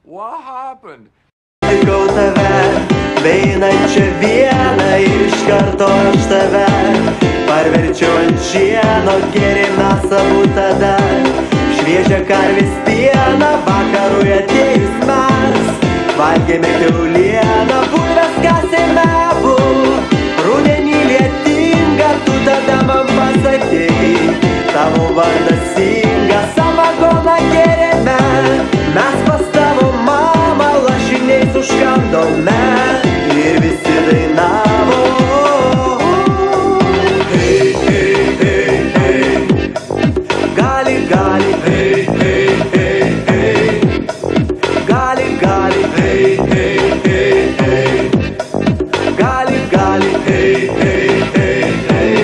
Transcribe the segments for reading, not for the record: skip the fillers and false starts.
What happened? Laikau tave, beeinančią vieną ir iš karto aš tave parverčiau ant šieno, gėrėmės abu tada šviežią karvės pieną, vakarui atėjus mes valgėme kiaulieną, bulves kasėme abu, rudenį lietingą, tu tada man pasakei, tavo vardas Inga, samagoną gėrėme, mes pas tavo mamą lašiniais užkandome ir visi dainavo. Hei, hei, hei, hei, gali, gali, hei, hei, hei, hei, gali, gali, hei, hei, hei, hei, gali, gali, hei, hei, hei, hei,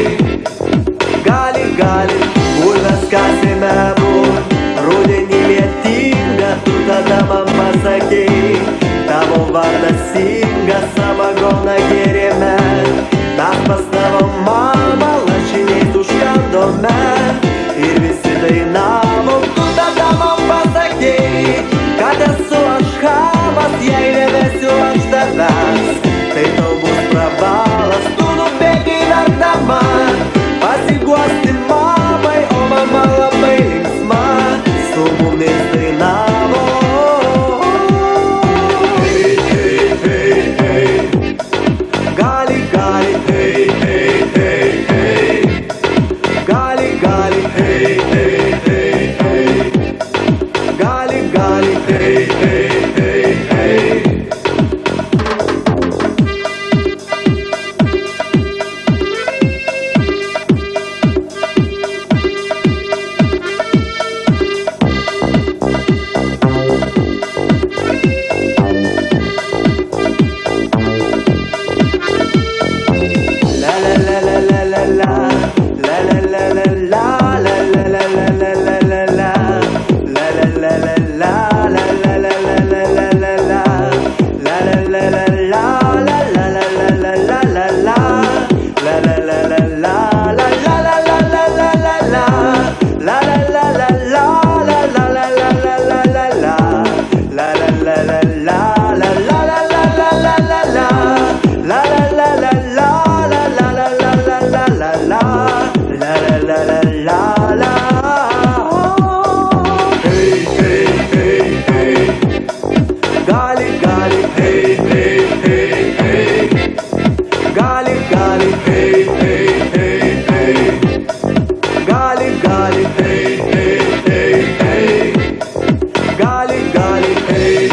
gali, gali, bulves kasėme abu, rudenį lietingą, tu tada man pasakei, tavo vardas Inga, samagoną gėrėme, mes pas tavo mamą lašiniais užkandome ir visi dainavo, tu tada man pasakei, kad esu aš chamas, jei nevesiu aš tavęs, tai tau bus pravalas, tu nubėgai verdama, pasiguosti mamai, o mama labai linksma, su mumis dainavo. Hei, hei, hei, hei, gali, gali, hei, hei, hei, hei, gali, gali, hei, hei, hei, hei, gali, gali, hei, hei, hei, hei. Gali, gali, hey,